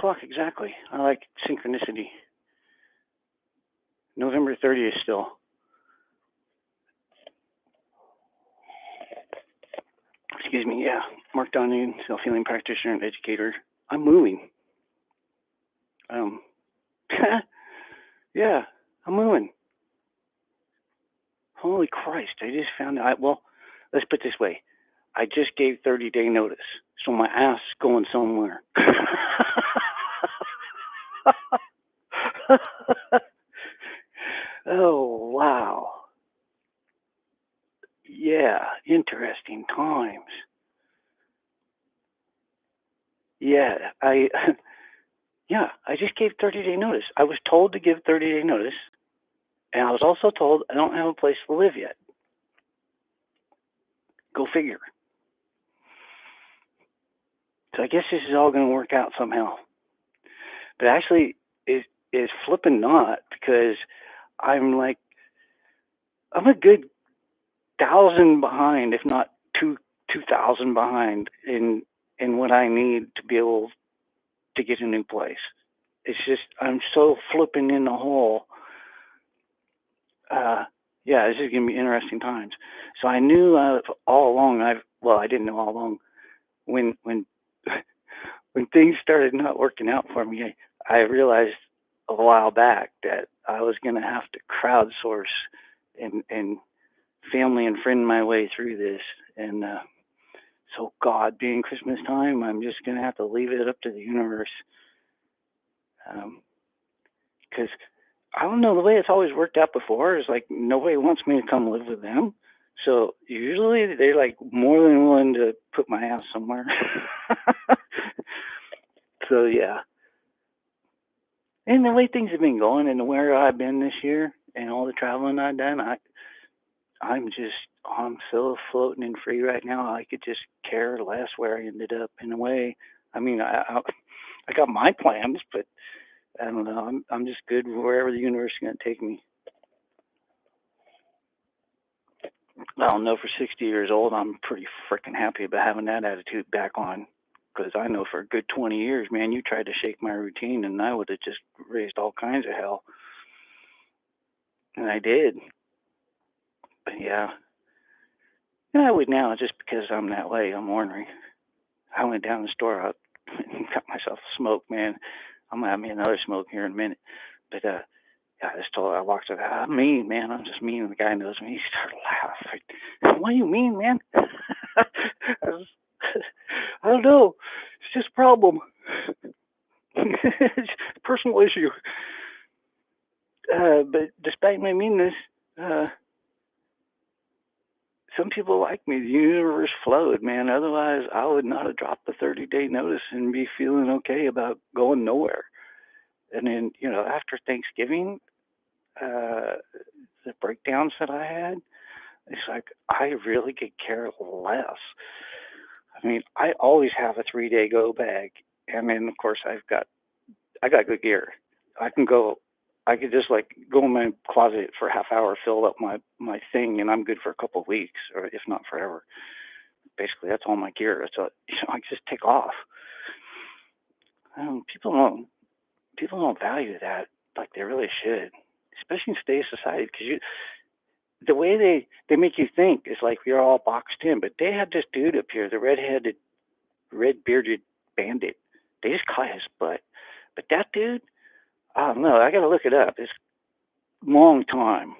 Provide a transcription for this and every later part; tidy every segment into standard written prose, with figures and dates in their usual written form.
o'clock exactly. I like synchronicity. November 30th still. Excuse me. Yeah, Mark Donahue, self-healing practitioner and educator. I'm moving. Um, yeah, I'm moving. Holy Christ! I just found out. Well, let's put it this way. I just gave 30-day notice, so my ass is going somewhere. Oh wow! Yeah, interesting times. Yeah, yeah, I just gave 30-day notice. I was told to give 30-day notice, and I was also told I don't have a place to live yet. Go figure. So I guess this is all going to work out somehow. But actually, it is flipping not because I'm like I'm a good 1,000 behind, if not 2,000 behind in what I need to be able to get a new place. It's just I'm so flipping in the hole. Uh, yeah, this is gonna be interesting times. So I knew all along. I didn't know all along when when things started not working out for me. I realized a while back that I was gonna have to crowdsource and family and friend my way through this. And so, God, being Christmas time, I'm just gonna have to leave it up to the universe. Because I don't know, the way it's always worked out before is like nobody wants me to come live with them. So usually they're like more than willing to put my ass somewhere. So yeah, and the way things have been going and where I've been this year and all the traveling I've done, I'm so floating and free right now. I could just care less where I ended up in a way. I mean, I got my plans, but I don't know. I'm just good wherever the universe is going to take me. I don't know. For 60 years old, I'm pretty freaking happy about having that attitude back on. Because I know for a good 20 years, man, you tried to shake my routine, and I would have just raised all kinds of hell, and I did. But yeah, and I would now just because I'm that way. I'm ornery. I went down to the store. I got myself a smoke, man. I'm gonna have me another smoke here in a minute. But yeah, I just told her, I walked up, I'm mean, man. I'm just mean. And the guy knows me. He started laughing. What do you mean, man? I, was, I don't know. It's just a problem. It's a personal issue. But despite my meanness, uh, some people like me. The universe flowed, man. Otherwise, I would not have dropped the 30-day notice and be feeling okay about going nowhere. And then, after Thanksgiving, uh, the breakdowns that I had, it's like I really could care less. I mean, I always have a 3-day go bag, and then of course I got good gear. I can go. I could just like go in my closet for a half hour, fill up my thing, and I'm good for a couple of weeks, or if not forever. Basically, that's all my gear. It's I just take off. People don't value that like they really should, especially in today's society, because the way they make you think is like we're all boxed in. But they had this dude up here, the redheaded, red bearded bandit. They just caught his butt. But that dude, I don't know. I got to look it up. It's a long time,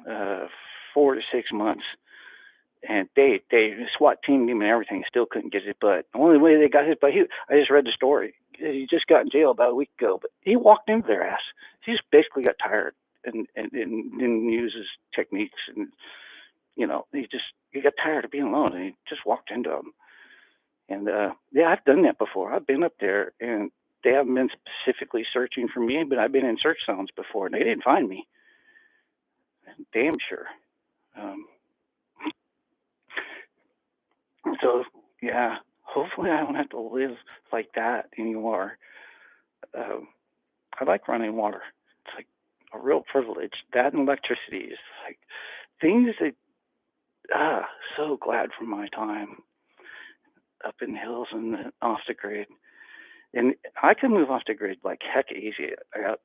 uh, 4 to 6 months, and they SWAT teamed him and everything. Still couldn't get his butt. The only way they got his butt, I just read the story. He just got in jail about a week ago, but he walked into their ass. He just basically got tired and didn't use his techniques, and he got tired of being alone, and he just walked into them. And yeah, I've done that before. I've been up there, and they haven't been specifically searching for me, but I've been in search zones before, and they didn't find me. Damn sure. Um, so yeah, hopefully I don't have to live like that anymore. Um, I like running water. It's like a real privilege. That and electricity is like things that so glad for my time up in the hills and off the grid. And I could move off the grid like heck easy. I got,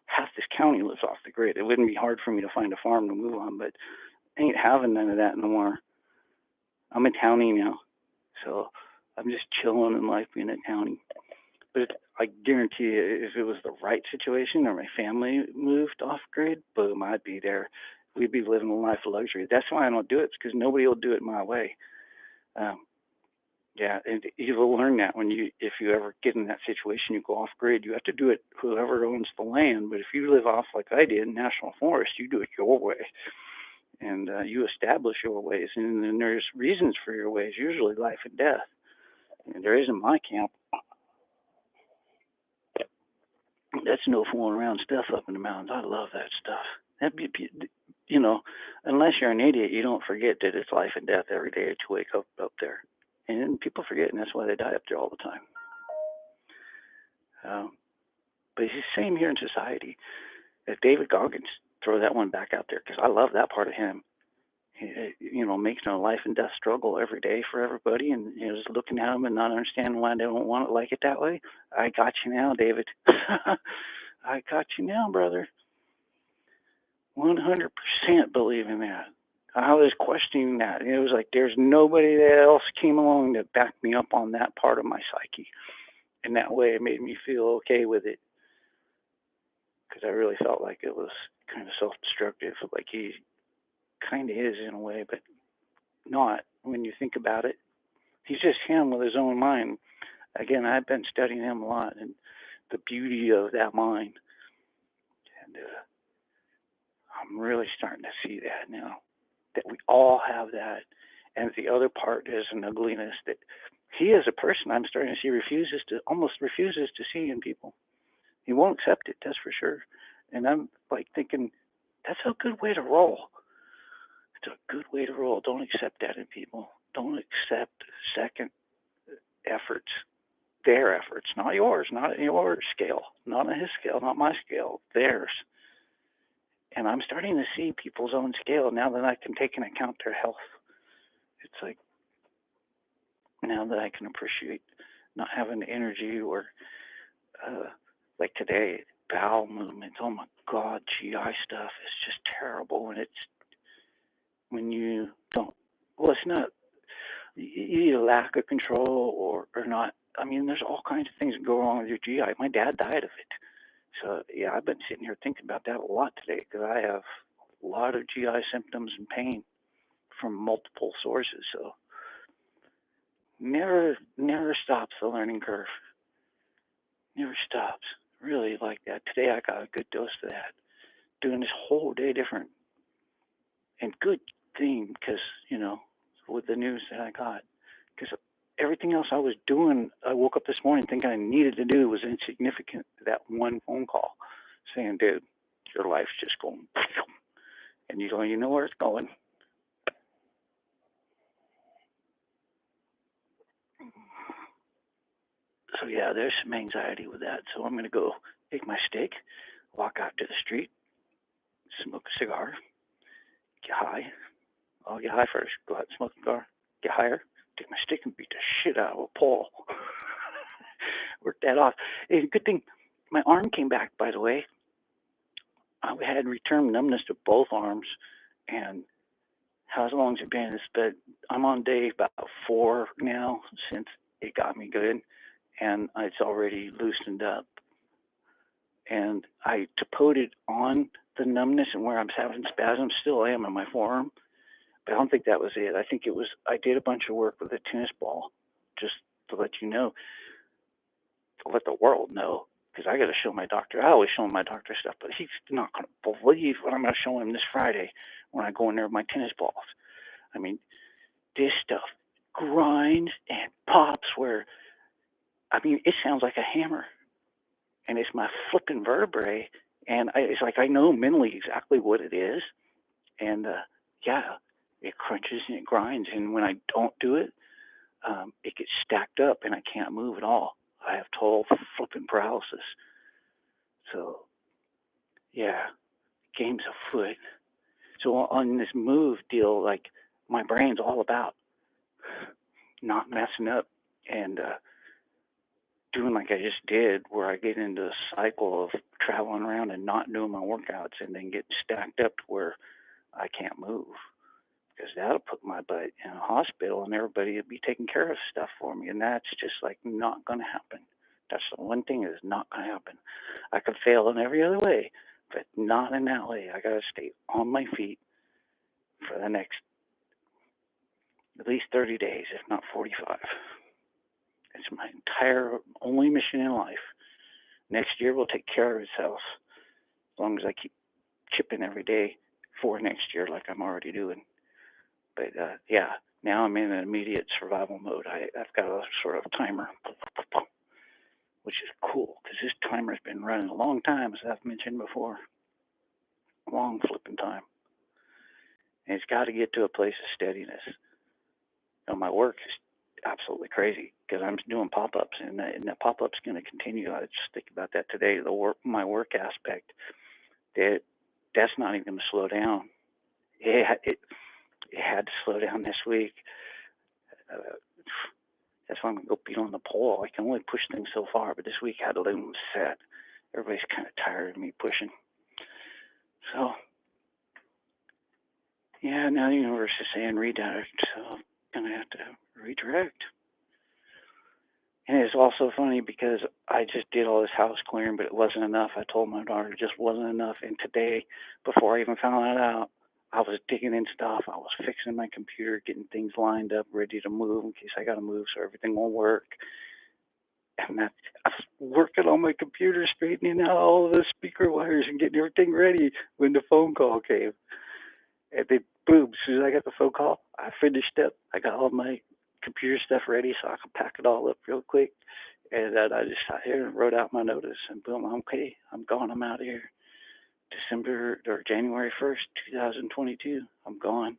half this county lives off the grid. It wouldn't be hard for me to find a farm to move on, but I ain't having none of that no more. I'm a townie now, so I'm just chilling in life being a townie. But I guarantee you, if it was the right situation or my family moved off grid, boom, I'd be there. We'd be living a life of luxury. That's why I don't do it, because nobody will do it my way. Um, yeah, and you will learn that if you ever get in that situation, you go off grid. You have to do it whoever owns the land. But if you live off like I did in national forest, you do it your way, and you establish your ways. And then there's reasons for your ways, usually life and death. And there is in my camp. That's no fooling around stuff up in the mountains. I love that stuff. That you know, unless you're an idiot, you don't forget that it's life and death every day that you wake up there. And people forget, and that's why they die up there all the time. Um, but it's the same here in society. If David Goggins, throw that one back out there, because I love that part of him. Making a life and death struggle every day for everybody, and just looking at them and not understanding why they don't want it like it that way. I got you now, David. I got you now, brother. 100% believe in that. I was questioning that. It was like there's nobody that else came along that backed me up on that part of my psyche. And that way it made me feel okay with it, because I really felt like it was kind of self destructive. Like he kind of is in a way, but not when you think about it. He's just him with his own mind. Again, I've been studying him a lot and the beauty of that mind. And I'm really starting to see that now, that we all have that. And the other part is an ugliness that he, as a person, I'm starting to see almost refuses to see in people. He won't accept it, that's for sure. And I'm like thinking, that's a good way to roll. It's a good way to roll. Don't accept that in people. Don't accept second efforts, their efforts, not yours, not your scale, not on his scale, not my scale, theirs. And I'm starting to see people's own scale now that I can take into account their health. It's like now that I can appreciate not having the energy or like today, bowel movements. Oh my God, GI stuff is just terrible. And it's when you don't, well, it's not either lack of control or not. I mean, there's all kinds of things that go wrong with your GI. My dad died of it. So, yeah, I've been sitting here thinking about that a lot today, because I have a lot of GI symptoms and pain from multiple sources. So, never stops the learning curve. Never stops. Really like that. Today I got a good dose of that. Doing this whole day different. And good thing, because, with the news that I got. Because everything else I was doing, I woke up this morning thinking I needed to do was insignificant. That one phone call saying, dude, your life's just going, and you don't even know where it's going. So, yeah, there's some anxiety with that. So I'm going to go take my stick, walk out to the street, smoke a cigar, get high. I'll get high first, go out and smoke a cigar, get higher, take my stick and beat the shit out of a pole. Work that off. It's a good thing my arm came back, by the way. I had returned numbness to both arms, and how long has it been? But I'm on day about 4 now since it got me good, and it's already loosened up. And I tapoted on the numbness and where I'm having spasms. Still am in my forearm, but I don't think that was it. I think it was I did a bunch of work with a tennis ball, just to let you know, to let the world know, because I got to show my doctor. I always show him my doctor stuff, but he's not going to believe what I'm going to show him this Friday when I go in there with my tennis balls. I mean, this stuff grinds and pops where, I mean, it sounds like a hammer, and it's my flipping vertebrae, and it's like I know mentally exactly what it is, and yeah, it crunches and it grinds, and when I don't do it, it gets stacked up, and I can't move at all. I have total flipping paralysis. So, yeah, game's afoot. So on this move deal, like my brain's all about not messing up, and doing like I just did, where I get into a cycle of traveling around and not doing my workouts and then get stacked up to where I can't move. Because that'll put my butt in a hospital and everybody will be taking care of stuff for me. And that's just like not going to happen. That's the one thing that is not going to happen. I could fail in every other way, but not in that way. I got to stay on my feet for the next at least 30 days, if not 45. It's my entire only mission in life. Next year will take care of itself as long as I keep chipping every day for next year, like I'm already doing. But yeah, now I'm in an immediate survival mode. I've got a sort of timer, which is cool because this timer's been running a long time, as I've mentioned before. Long flipping time. And it's got to get to a place of steadiness. My work is absolutely crazy because I'm doing pop-ups, and the pop-up's going to continue. I just think about that today. My work aspect, that's not even going to slow down. It had to slow down this week. Uh, that's why I'm going to go beat on the pole. I can only push things so far, but this week I had to let them set. Everybody's kind of tired of me pushing. So, yeah, now the universe is saying redirect, so I'm going to have to redirect. And it's also funny because I just did all this house clearing, but it wasn't enough. I told my daughter it just wasn't enough. And today, before I even found that out, I was digging in stuff. I was fixing my computer, getting things lined up, ready to move in case I got to move so everything will work. And I was working on my computer, straightening out all of the speaker wires and getting everything ready when the phone call came. And then, boom, as soon as I got the phone call, I finished up. I got all my computer stuff ready so I could pack it all up real quick. And then I just sat here and wrote out my notice. And boom, I'm okay. I'm gone. I'm out of here. January 1st, 2022. I'm gone.